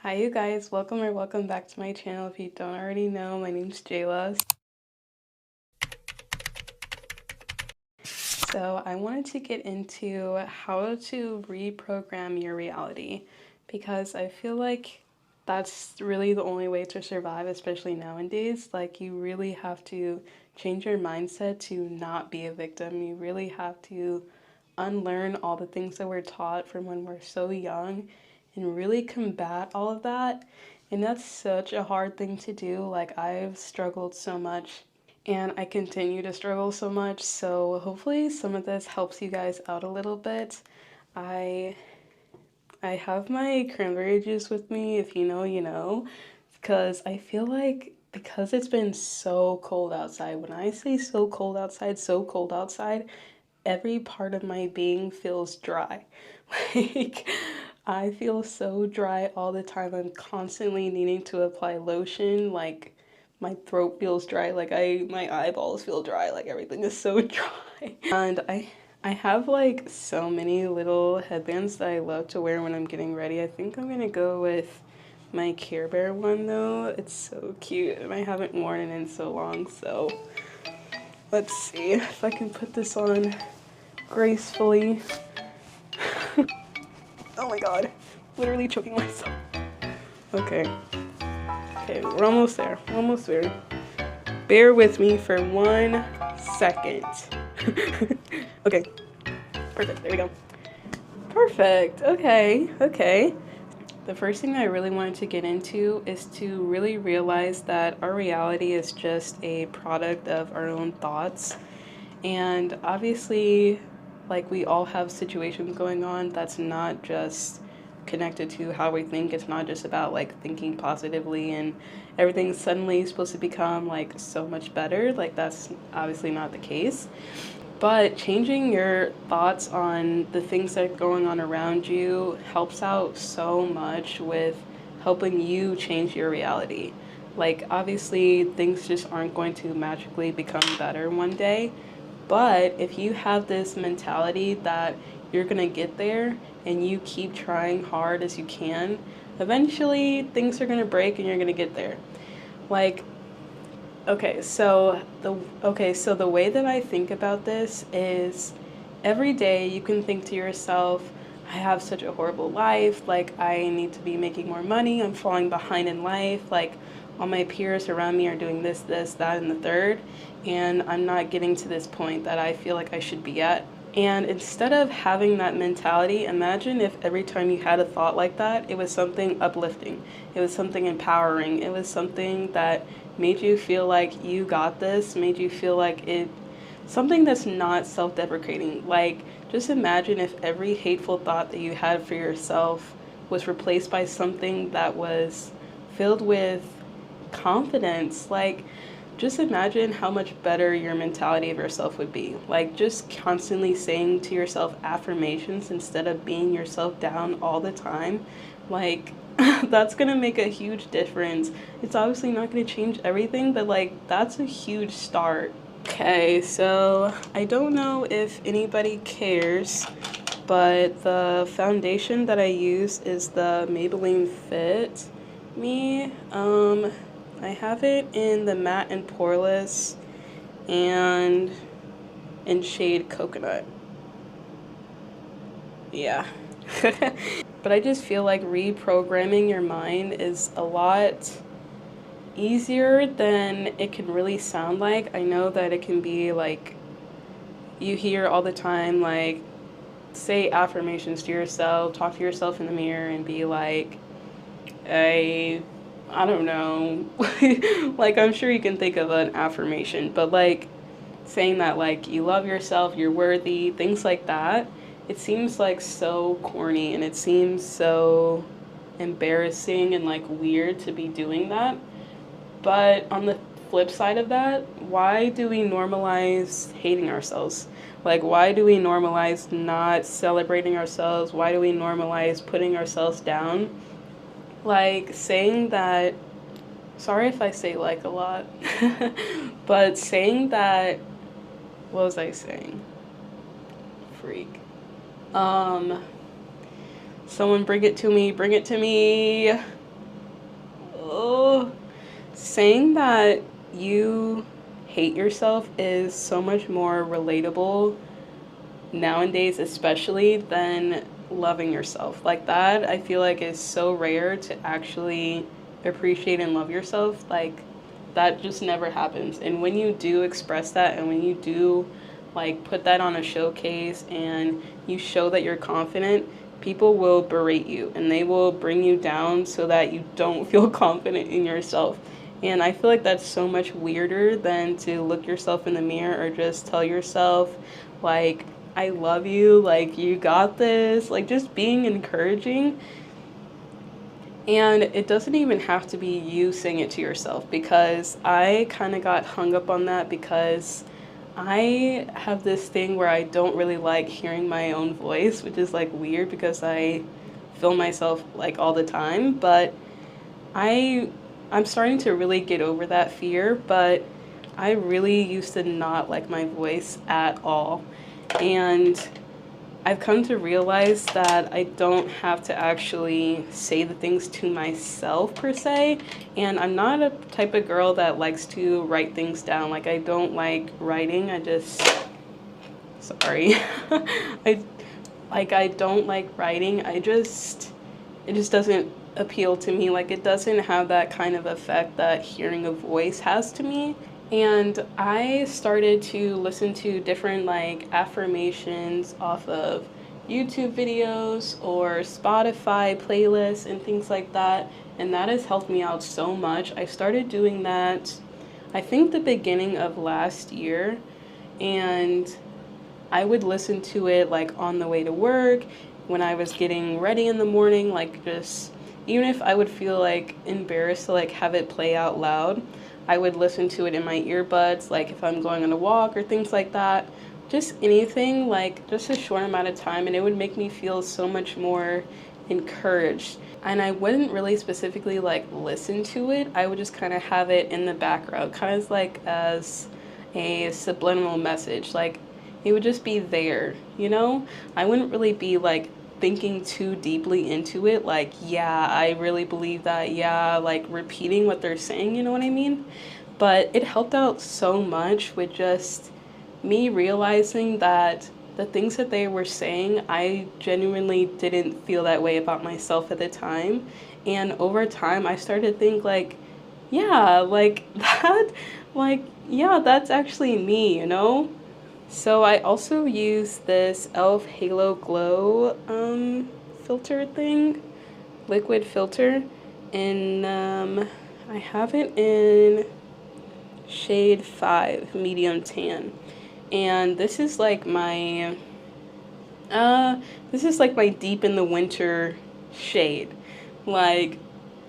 Hi you guys, welcome back to my channel. If you don't already know, my name's Jayla. So I wanted to get into how to reprogram your reality because I feel like that's really the only way to survive, especially nowadays. Like you really have to change your mindset to not be a victim. You really have to unlearn all the things that we're taught from when we're so young and really combat all of that. And that's such a hard thing to do. Like I've struggled so much and I continue to struggle so much. So hopefully some of this helps you guys out a little bit. I I have my cranberry juice with me, if you know, you know, because I feel like because it's been so cold outside, when I say so cold outside, every part of my being feels dry. Like, I feel so dry all the time. I'm constantly needing to apply lotion. Like, my throat feels dry. Like, my eyeballs feel dry. Like, everything is so dry. And I have like so many little headbands that I love to wear when I'm getting ready. I think I'm gonna go with my Care Bear one though. It's so cute and I haven't worn it in so long, so let's see if I can put this on gracefully. Oh my god, literally choking myself. Okay, we're almost there. We're almost there. Bear with me for 1 second. Okay, perfect. There we go. Perfect. Okay. The first thing I really wanted to get into is to really realize that our reality is just a product of our own thoughts. And obviously, like we all have situations going on that's not just connected to how we think. It's not just about like thinking positively and everything's suddenly supposed to become like so much better. Like that's obviously not the case. But changing your thoughts on the things that are going on around you helps out so much with helping you change your reality. Like, obviously, things just aren't going to magically become better one day. But if you have this mentality that you're going to get there and you keep trying hard as you can, eventually things are going to break and you're going to get there. Like, so the way that I think about this is every day you can think to yourself, I have such a horrible life, like I need to be making more money, I'm falling behind in life, like all my peers around me are doing this, that, and the third, and I'm not getting to this point that I feel like I should be at. And instead of having that mentality, imagine if every time you had a thought like that, it was something uplifting, it was something empowering, it was something that made you feel like you got this, made you feel like something that's not self-deprecating. Like, just imagine if every hateful thought that you had for yourself was replaced by something that was filled with confidence. Like, just imagine how much better your mentality of yourself would be. Like, just constantly saying to yourself affirmations instead of beating yourself down all the time. Like, that's gonna make a huge difference. It's obviously not gonna change everything, but like, that's a huge start. Okay, so I don't know if anybody cares, but the foundation that I use is the Maybelline Fit Me. I have it in the matte and poreless and in shade coconut. Yeah. But I just feel like reprogramming your mind is a lot easier than it can really sound like. I know that it can be like you hear all the time, like, say affirmations to yourself, talk to yourself in the mirror and be like, I don't know. Like, I'm sure you can think of an affirmation, but like saying that, like, you love yourself, you're worthy, things like that, it seems like so corny and it seems so embarrassing and like weird to be doing that. But on the flip side of that, why do we normalize hating ourselves? Like, why do we normalize not celebrating ourselves? Why do we normalize putting ourselves down? Like, saying that, sorry if I say like a lot, but saying that, what was I saying? Freak. Um, Someone bring it to me, bring it to me. saying that you hate yourself is so much more relatable nowadays, especially than loving yourself. Like that, I feel like is so rare to actually appreciate and love yourself. Like that just never happens. And when you do express that and when you do like put that on a showcase and you show that you're confident, people will berate you and they will bring you down so that you don't feel confident in yourself. And I feel like that's so much weirder than to look yourself in the mirror or just tell yourself, like, I love you, like, you got this, like, just being encouraging. And it doesn't even have to be you saying it to yourself because I kind of got hung up on that because I have this thing where I don't really like hearing my own voice, which is like weird because I film myself like all the time, but I I'm starting to really get over that fear, but I really used to not like my voice at all. And I've come to realize that I don't have to actually say the things to myself per se. And I'm not a type of girl that likes to write things down. Like, I don't like writing. Sorry. I, I don't like writing. It just doesn't appeal to me. Like, it doesn't have that kind of effect that hearing a voice has to me. And I started to listen to different like affirmations off of YouTube videos or Spotify playlists and things like that. And that has helped me out so much. I started doing that, I think, the beginning of last year. And I would listen to it like on the way to work, when I was getting ready in the morning, like just even if I would feel like embarrassed to like have it play out loud, I would listen to it in my earbuds, like if I'm going on a walk or things like that. Just anything, like just a short amount of time, and it would make me feel so much more encouraged. And I wouldn't really specifically like listen to it. I would just kind of have it in the background, kind of like as a subliminal message. Like it would just be there, you know? I wouldn't really be like thinking too deeply into it, like, yeah, I really believe that, yeah, like repeating what they're saying, you know what I mean? But it helped out so much with just me realizing that the things that they were saying, I genuinely didn't feel that way about myself at the time. And over time, I started to think, like, yeah, like that, like, yeah, that's actually me, you know? So I also use this e.l.f. Halo Glow filter thing, liquid filter, and I have it in shade 5, medium tan. And uh this is like my deep in the winter shade. Like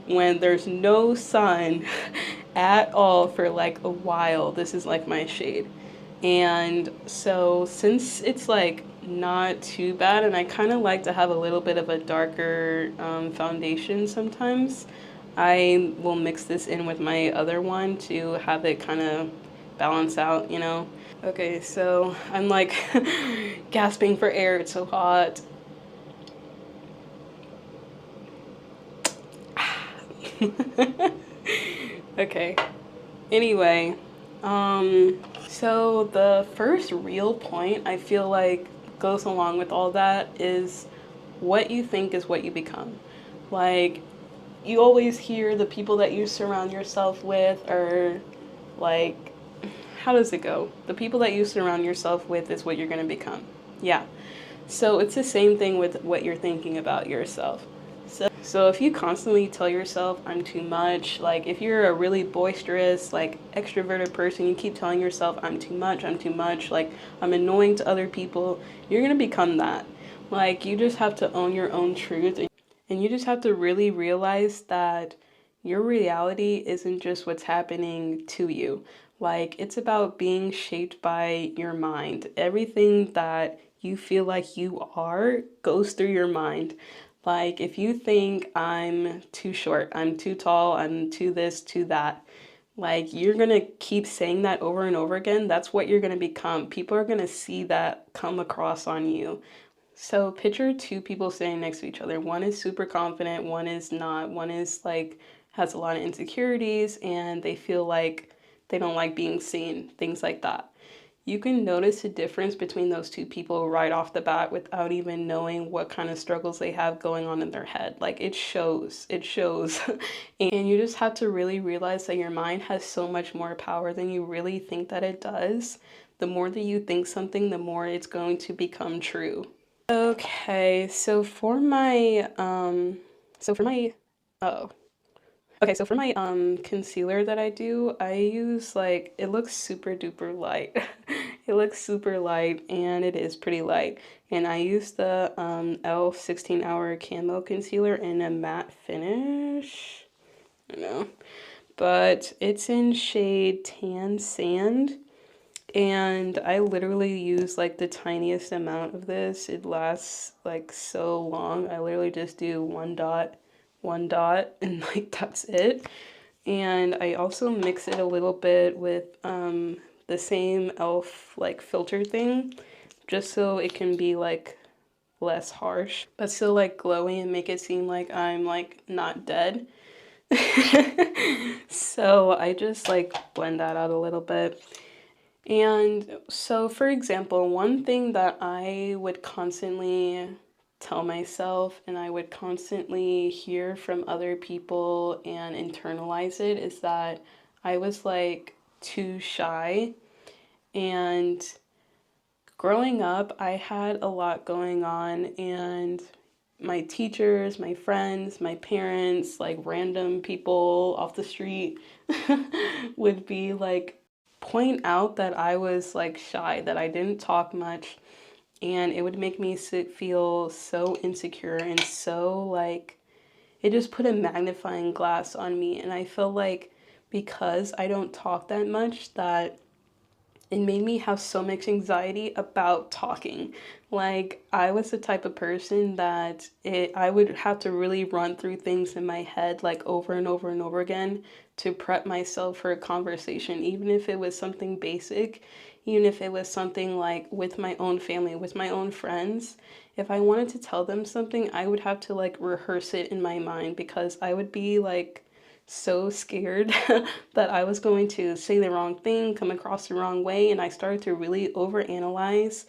when there's no sun at all for like a while, this is like my shade. And so since it's like not too bad, and I kind of like to have a little bit of a darker foundation sometimes, I will mix this in with my other one to have it kind of balance out, you know? Okay, so I'm like gasping for air, it's so hot. Okay, anyway, so the first real point I feel like goes along with all that is what you think is what you become. Like, you always hear the people that you surround yourself with are like, how does it go? The people that you surround yourself with is what you're going to become. Yeah. So it's the same thing with what you're thinking about yourself. So if you constantly tell yourself, I'm too much, like if you're a really boisterous, like extroverted person, you keep telling yourself, I'm too much, like I'm annoying to other people, you're going to become that. Like you just have to own your own truth, and you just have to really realize that your reality isn't just what's happening to you. Like it's about being shaped by your mind. Everything that you feel like you are goes through your mind. Like, if you think I'm too short, I'm too tall, I'm too this, too that, like, you're gonna keep saying that over and over again. That's what you're gonna become. People are gonna see that come across on you. So, picture two people sitting next to each other. One is super confident, one is not. One is like has a lot of insecurities and they feel like they don't like being seen, things like that. You can notice a difference between those two people right off the bat without even knowing what kind of struggles they have going on in their head. Like it shows. And you just have to really realize that your mind has so much more power than you really think that it does. The more that you think something, the more it's going to become true. Okay, oh, okay, so for my concealer that I do, I use like it looks super duper light. It looks super light and it is pretty light. And I use the e.l.f. 16 Hour Camo Concealer in a matte finish. I don't know. But it's in shade Tan Sand. And I literally use like the tiniest amount of this. It lasts like so long. I literally just do one dot, and like that's it. And I also mix it a little bit with the same e.l.f. like filter thing, just so it can be like less harsh, but still like glowy and make it seem like I'm like not dead. So I just like blend that out a little bit. And so, for example, one thing that I would constantly tell myself and I would constantly hear from other people and internalize it is that I was like too shy. And growing up, I had a lot going on, and my teachers, my friends, my parents, like random people off the street would be like, point out that I was like shy, that I didn't talk much, and it would make me feel so insecure and so like it just put a magnifying glass on me. And I feel like because I don't talk that much, that it made me have so much anxiety about talking. Like I was the type of person that I would have to really run through things in my head like over and over and over again to prep myself for a conversation, even if it was something basic, even if it was something like with my own family, with my own friends. If I wanted to tell them something, I would have to like rehearse it in my mind because I would be like so scared that I was going to say the wrong thing, come across the wrong way, and I started to really overanalyze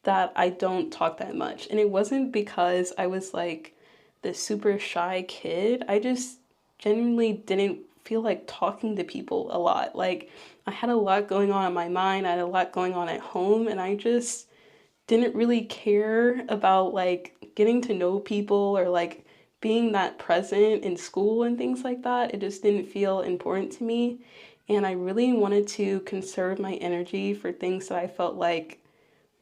that I don't talk that much. And it wasn't because I was like this super shy kid. I just genuinely didn't feel like talking to people a lot. Like I had a lot going on in my mind, I had a lot going on at home, and I just didn't really care about like getting to know people or like being that present in school and things like that. It just didn't feel important to me. And I really wanted to conserve my energy for things that I felt like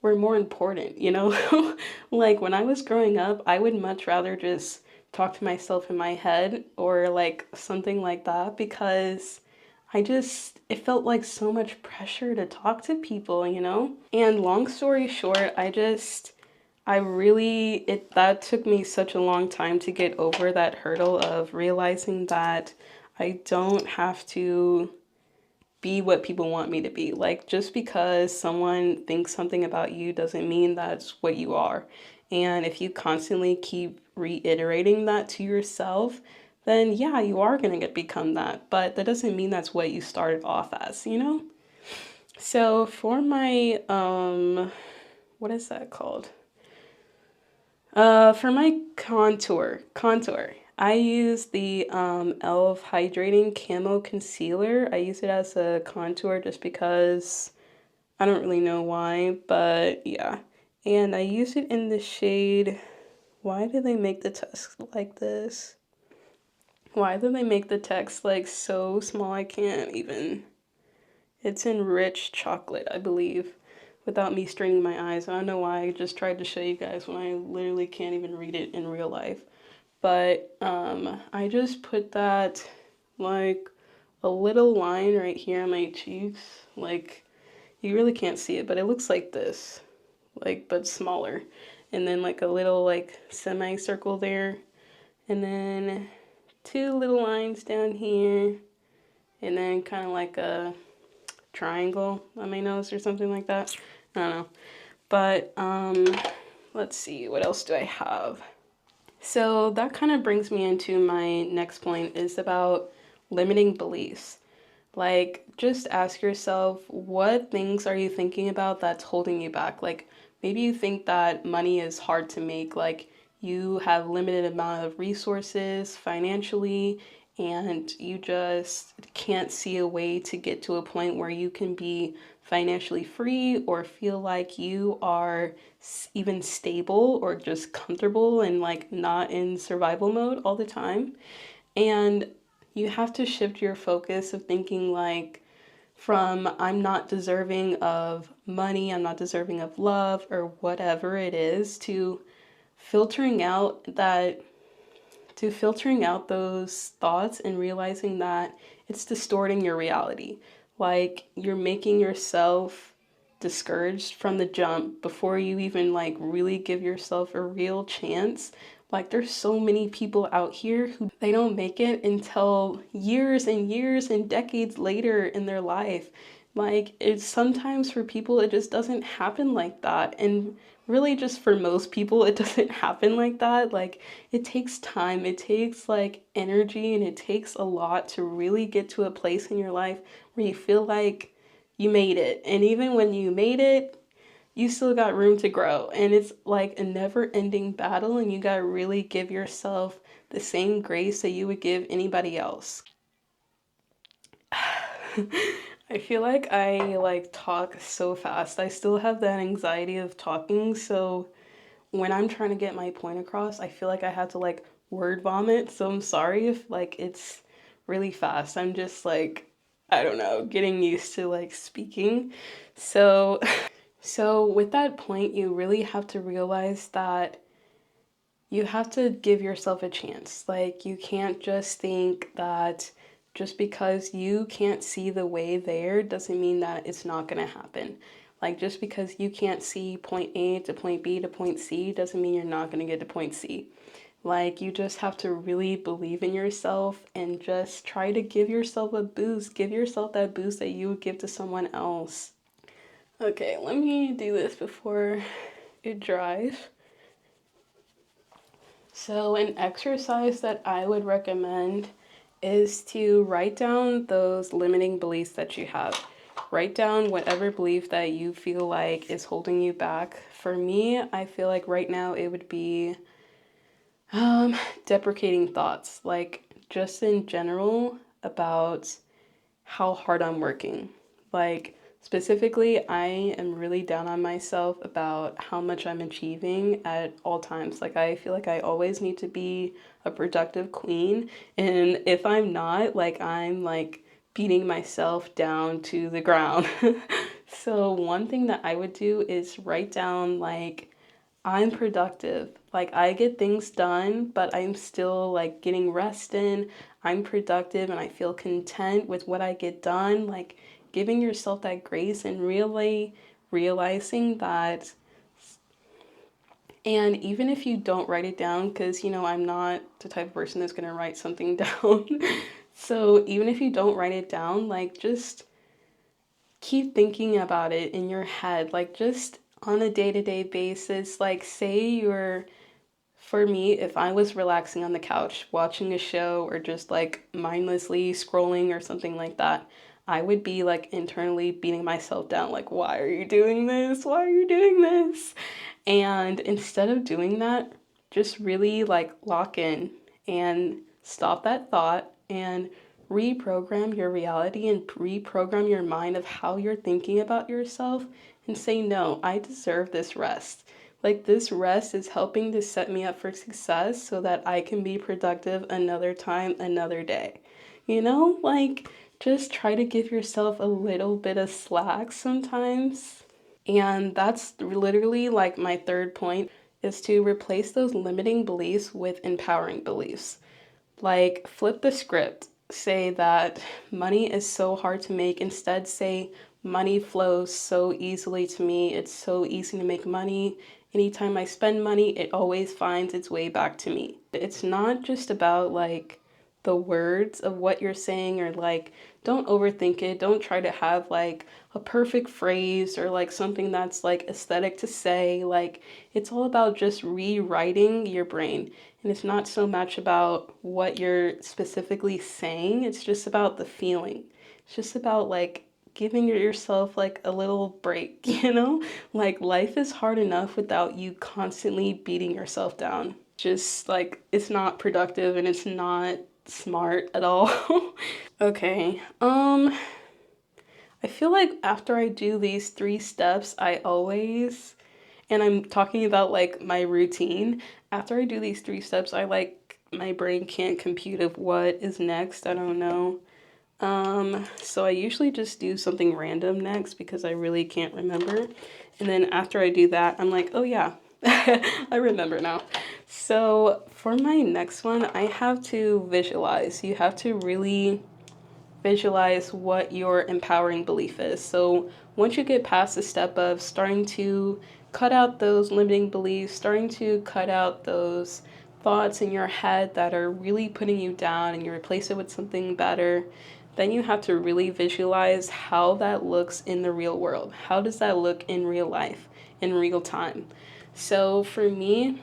were more important, you know? Like when I was growing up, I would much rather just talk to myself in my head or like something like that because it felt like so much pressure to talk to people, you know? And long story short, that took me such a long time to get over that hurdle of realizing that I don't have to be what people want me to be. Like, just because someone thinks something about you doesn't mean that's what you are. And if you constantly keep reiterating that to yourself, then yeah, you are going to become that. But that doesn't mean that's what you started off as, you know? So for my, what is that called? For my contour, I use the e.l.f. Hydrating Camo Concealer. I use it as a contour just because I don't really know why, but yeah. And I use it in the shade, why do they make the text like this? Why do they make the text like so small I can't even, it's in Rich Chocolate, I believe, without me straining my eyes. I don't know why I just tried to show you guys when I literally can't even read it in real life. But I just put that like a little line right here on my cheeks. Like you really can't see it, but it looks like this, like but smaller. And then like a little like semicircle there. And then two little lines down here. And then kind of like a triangle on my nose or something like that. I don't know. But let's see, what else do I have? So that kind of brings me into my next point is about limiting beliefs. Like, just ask yourself, what things are you thinking about that's holding you back? Like, maybe you think that money is hard to make, like, you have limited amount of resources financially, and you just can't see a way to get to a point where you can be financially free or feel like you are even stable or just comfortable and like not in survival mode all the time. And you have to shift your focus of thinking like from I'm not deserving of money, I'm not deserving of love or whatever it is to filtering out that filtering out those thoughts and realizing that it's distorting your reality. Like you're making yourself discouraged from the jump before you even like really give yourself a real chance. Like there's so many people out here who they don't make it until years and years and decades later in their life. Like it's sometimes for people it just doesn't happen like that. And really just for most people it doesn't happen like that. Like it takes time, it takes like energy, and it takes a lot to really get to a place in your life where you feel like you made it. And even when you made it, you still got room to grow. And it's like a never ending battle, and you got to really give yourself the same grace that you would give anybody else. I feel like I like talk so fast. I still have that anxiety of talking, so when I'm trying to get my point across, I feel like I had to like word vomit. So I'm sorry if like it's really fast. I'm just like, I don't know, getting used to like speaking. So so with that point, you really have to realize that you have to give yourself a chance. Like you can't just think that just because you can't see the way there doesn't mean that it's not going to happen. Like just because you can't see point A to point B to point C doesn't mean you're not going to get to point C. Like you just have to really believe in yourself and just try to give yourself a boost. Give yourself that boost that you would give to someone else. Okay, let me do this before it dries. So, an exercise that I would recommend is to write down those limiting beliefs that you have. Write down whatever belief that you feel like is holding you back. For me, I feel like right now it would be um, deprecating thoughts, like just in general about how hard I'm working. Like, specifically, I am really down on myself about how much I'm achieving at all times. Like, I feel like I always need to be a productive queen. And if I'm not, like, I'm like beating myself down to the ground. So, one thing that I would do is write down, like, I'm productive. Like I get things done, but I'm still like getting rest in. I'm productive and I feel content with what I get done. Like giving yourself that grace and really realizing that. And even if you don't write it down, because I'm not the type of person that's going to write something down. So even if you don't write it down, like just keep thinking about it in your head. Like just on a day-to-day basis, like say you're for me, if I was relaxing on the couch, watching a show, or just like mindlessly scrolling or something like that, I would be like internally beating myself down, like, why are you doing this? Why are you doing this? And instead of doing that, just really like lock in and stop that thought and reprogram your reality and reprogram your mind of how you're thinking about yourself and say, no, I deserve this rest. Like, this rest is helping to set me up for success so that I can be productive another time, another day. Like, just try to give yourself a little bit of slack sometimes. And that's literally like my third point is to replace those limiting beliefs with empowering beliefs. Like, flip the script. Say that money is so hard to make. Instead, say money flows so easily to me. It's so easy to make money. Anytime I spend money, it always finds its way back to me. It's not just about like the words of what you're saying, or like don't overthink it. Don't try to have like a perfect phrase or like something that's like aesthetic to say. Like it's all about just rewriting your brain. And it's not so much about what you're specifically saying, it's just about the feeling. It's just about like giving yourself like a little break, you know? Like life is hard enough without you constantly beating yourself down. Just like it's not productive and it's not smart at all. Okay. I feel like after I do these 3 steps, I always, and I'm talking about like my routine, after I do these 3 steps, I like my brain can't compute of what is next. I don't know. So I usually just do something random next because I really can't remember. And then after I do that, I'm like, oh yeah, I remember now. So for my next one, I have to visualize. You have to really visualize what your empowering belief is. So once you get past the step of starting to cut out those limiting beliefs, starting to cut out those thoughts in your head that are really putting you down, and you replace it with something better, then you have to really visualize how that looks in the real world. How does that look in real life, in real time? So for me,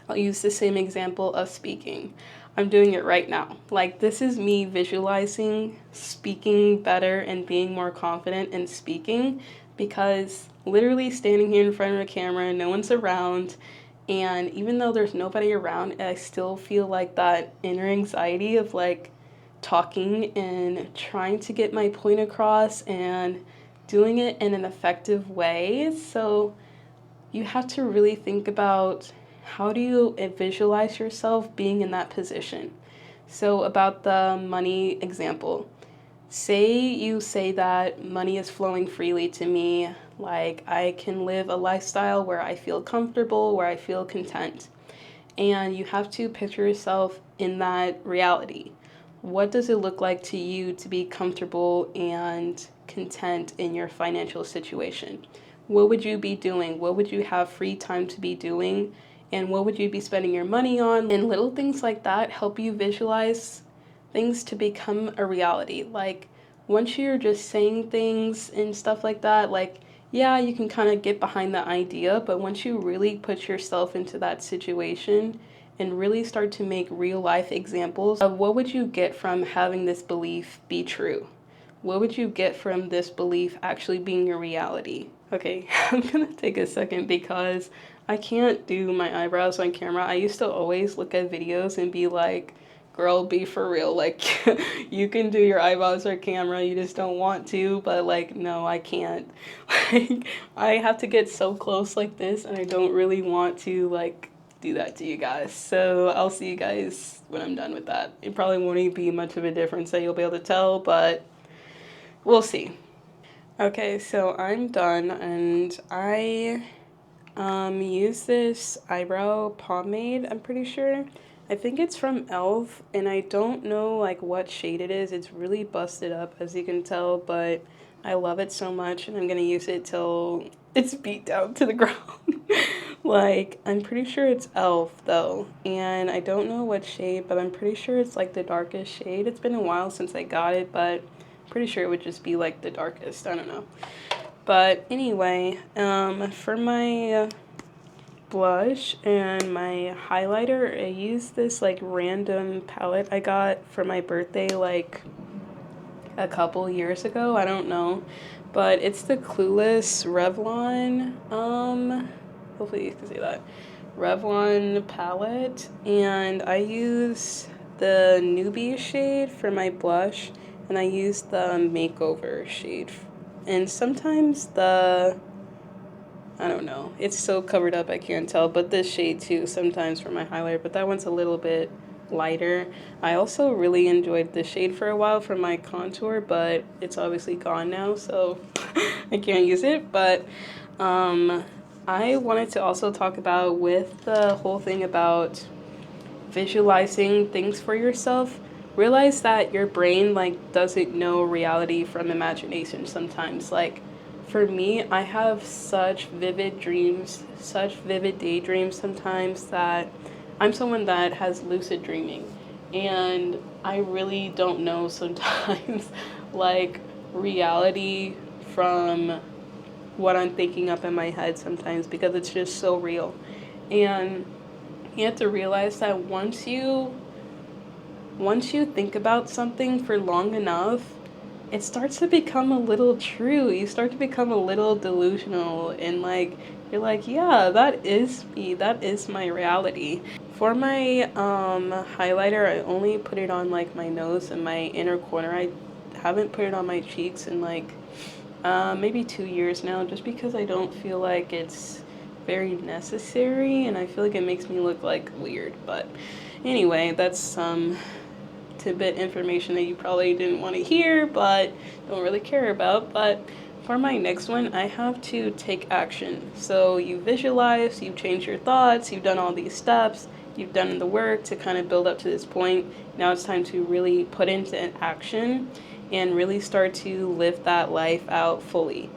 I'll use the same example of speaking. I'm doing it right now. Like, this is me visualizing speaking better and being more confident in speaking, because literally standing here in front of a camera, no one's around. And even though there's nobody around, I still feel like that inner anxiety of like talking and trying to get my point across and doing it in an effective way. So you have to really think about, how do you visualize yourself being in that position? So, about the money example, say you say that money is flowing freely to me, like I can live a lifestyle where I feel comfortable, where I feel content. And you have to picture yourself in that reality. What does it look like to you to be comfortable and content in your financial situation? What would you be doing? What would you have free time to be doing? And what would you be spending your money on? And little things like that help you visualize things to become a reality. Like once you're just saying things and stuff like that, like yeah, you can kind of get behind the idea, but once you really put yourself into that situation and really start to make real life examples of what would you get from having this belief be true? What would you get from this belief actually being your reality? Okay, I'm gonna take a second because I can't do my eyebrows on camera. I used to always look at videos and be like, girl, be for real. Like, you can do your eyebrows on camera, you just don't want to, but like, no, I can't. Like, I have to get so close like this, and I don't really want to, like, do that to you guys. So I'll see you guys when I'm done with that. It probably won't even be much of a difference that you'll be able to tell, but we'll see. Okay, so I'm done, and I use this eyebrow pomade, I'm pretty sure. I think it's from e.l.f. and I don't know like what shade it is. It's really busted up, as you can tell, but I love it so much, and I'm gonna use it till it's beat down to the ground. Like, I'm pretty sure it's e.l.f. though, and I don't know what shade, but I'm pretty sure it's like the darkest shade. It's been a while since I got it, but I'm pretty sure it would just be like the darkest. I don't know. But anyway, for my blush and my highlighter, I use this like random palette I got for my birthday like a couple years ago. I don't know, but it's the Clueless Revlon, hopefully you can see that, Revlon palette, and I use the Newbie shade for my blush, and I use the Makeover shade, and sometimes the, I don't know, it's so covered up I can't tell, but this shade too sometimes for my highlighter, but that one's a little bit lighter. I also really enjoyed this shade for a while for my contour, but it's obviously gone now, so I can't use it. But I wanted to also talk about, with the whole thing about visualizing things for yourself, realize that your brain like doesn't know reality from imagination sometimes. Like for me, I have such vivid dreams, such vivid daydreams sometimes, that I'm someone that has lucid dreaming. And I really don't know sometimes, like, reality from what I'm thinking up in my head sometimes, because it's just so real. And you have to realize that once you think about something for long enough, it starts to become a little true. You start to become a little delusional, and like you're like, yeah, that is me. That is my reality. For my highlighter, I only put it on like my nose and my inner corner. I haven't put it on my cheeks in like maybe 2 years now, just because I don't feel like it's very necessary, and I feel like it makes me look like weird. But anyway, that's some tidbit information that you probably didn't want to hear, but don't really care about. But for my next one, I have to take action. So you visualize, you change your thoughts, you've done all these steps, you've done the work to kind of build up to this point. Now it's time to really put into action and really start to live that life out fully.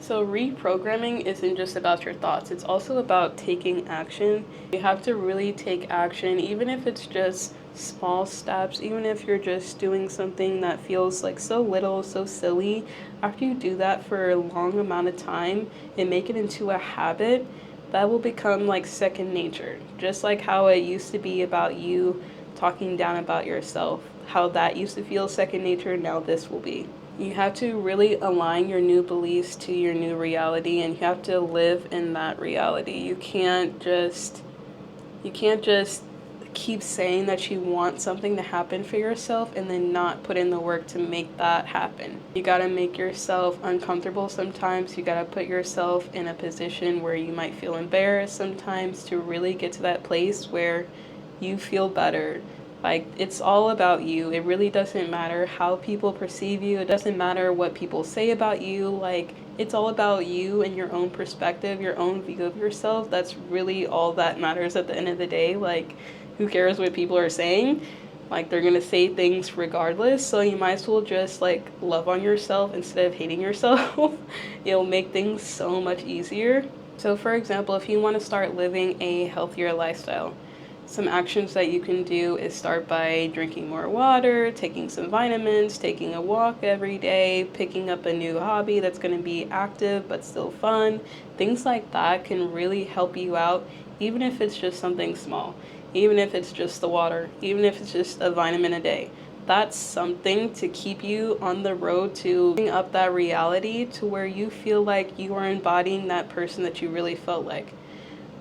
So reprogramming isn't just about your thoughts, it's also about taking action. You have to really take action, even if it's just small steps, even if you're just doing something that feels like so little, so silly. After you do that for a long amount of time and make it into a habit, that will become like second nature. Just like how it used to be about you talking down about yourself, how that used to feel second nature, now this will be. You have to really align your new beliefs to your new reality, and you have to live in that reality. You can't just keep saying that you want something to happen for yourself and then not put in the work to make that happen. You got to make yourself uncomfortable sometimes. You got to put yourself in a position where you might feel embarrassed sometimes to really get to that place where you feel better. Like, it's all about you. It really doesn't matter how people perceive you. It doesn't matter what people say about you. Like, it's all about you and your own perspective, your own view of yourself. That's really all that matters at the end of the day. Like, who cares what people are saying? Like, they're gonna say things regardless. So you might as well just like love on yourself instead of hating yourself. It'll make things so much easier. So for example, if you want to start living a healthier lifestyle, some actions that you can do is start by drinking more water, taking some vitamins, taking a walk every day, picking up a new hobby that's going to be active but still fun. Things like that can really help you out, even if it's just something small, even if it's just the water, even if it's just a vitamin a day. That's something to keep you on the road to bring up that reality to where you feel like you are embodying that person that you really felt like.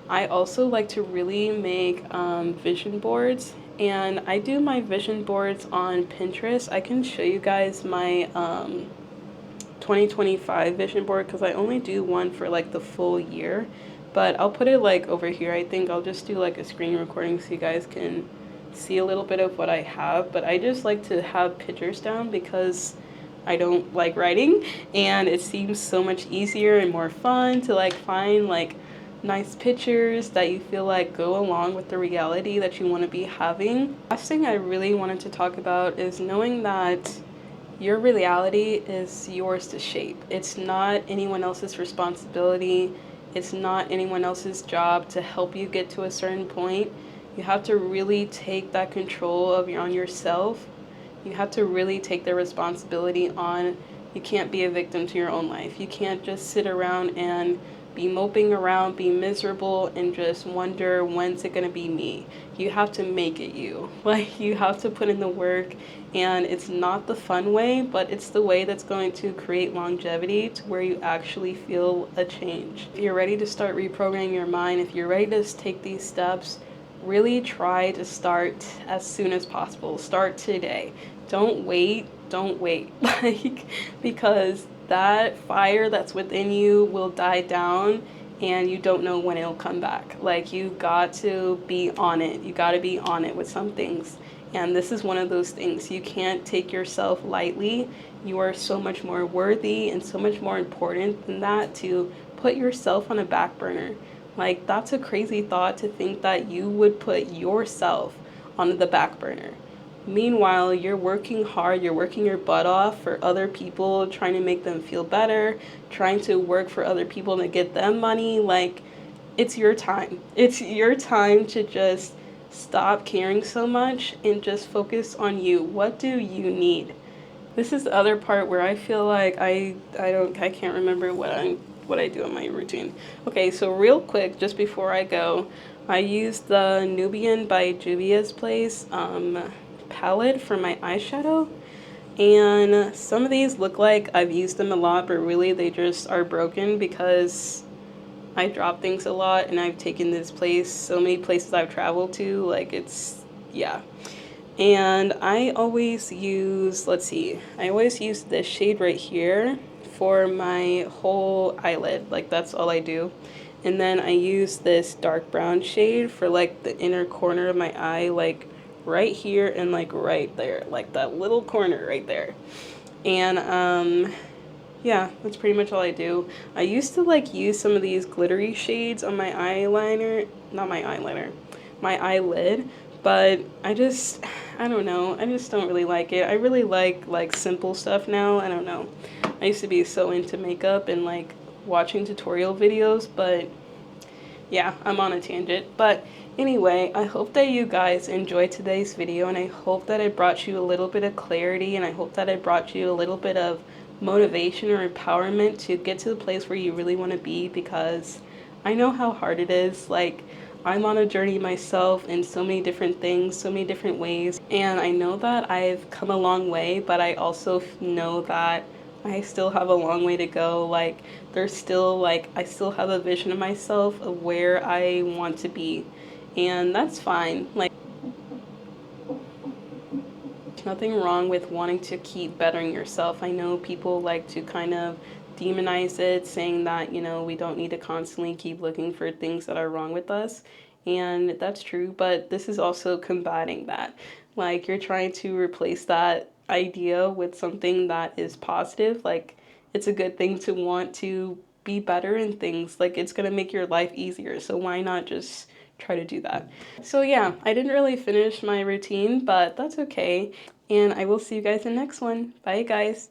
I also like to really make vision boards, and I do my vision boards on Pinterest. I can show you guys my 2025 vision board because I only do one for like the full year, but I'll put it like over here. I think I'll just do like a screen recording so you guys can see a little bit of what I have, but I just like to have pictures down because I don't like writing, and it seems so much easier and more fun to like find like nice pictures that you feel like go along with the reality that you want to be having. Last thing I really wanted to talk about is knowing that your reality is yours to shape. It's not anyone else's responsibility. It's not anyone else's job to help you get to a certain point. You have to really take that control on yourself. You have to really take the responsibility on. You can't be a victim to your own life. You can't just sit around and be moping around, be miserable, and just wonder when's it gonna be me. You have to make it you. Like, you have to put in the work, and it's not the fun way, but it's the way that's going to create longevity to where you actually feel a change. If you're ready to start reprogramming your mind, if you're ready to take these steps, really try to start as soon as possible. Start today. Don't wait. Like, because that fire that's within you will die down and you don't know when it'll come back. Like, you got to be on it. You got to be on it with some things. And this is one of those things. You can't take yourself lightly. You are so much more worthy and so much more important than that to put yourself on a back burner. Like, that's a crazy thought to think that you would put yourself on the back burner. Meanwhile, you're working hard, you're working your butt off for other people, trying to make them feel better, trying to work for other people to get them money. Like, it's your time. It's your time to just Stop caring so much and just focus on you. What do you need? This is the other part where I feel like I can't remember what I do in my routine. Okay, so real quick, just before I go, I use the Nubian by Juvia's Place palette for my eyeshadow. And some of these look like I've used them a lot, but really they just are broken because I drop things a lot and I've taken this place, so many places I've traveled to, like it's, yeah. And I always use, let's see, I always use this shade right here for my whole eyelid, like that's all I do. And then I use this dark brown shade for like the inner corner of my eye, like right here and like right there, like that little corner right there. And yeah, that's pretty much all I do. I used to like use some of these glittery shades on my eyeliner, not my eyeliner, my eyelid, but I don't know, I just don't really like it. I really like simple stuff now. I don't know. I used to be so into makeup and like watching tutorial videos, but yeah, I'm on a tangent. But anyway, I hope that you guys enjoyed today's video, and I hope that it brought you a little bit of clarity, and I hope that it brought you a little bit of motivation or empowerment to get to the place where you really want to be, because I know how hard it is. Like, I'm on a journey myself in so many different things, so many different ways, and I know that I've come a long way, but I also know that I still have a long way to go. Like, there's still, like, I still have a vision of myself of where I want to be, and that's fine. Like, there's nothing wrong with wanting to keep bettering yourself. I know people like to kind of demonize it, saying that, you know, we don't need to constantly keep looking for things that are wrong with us, and that's true, but this is also combating that. Like, you're trying to replace that idea with something that is positive. Like, it's a good thing to want to be better in things. Like, it's gonna make your life easier, so why not just try to do that? So yeah, I didn't really finish my routine, but that's okay, and I will see you guys in the next one. Bye guys.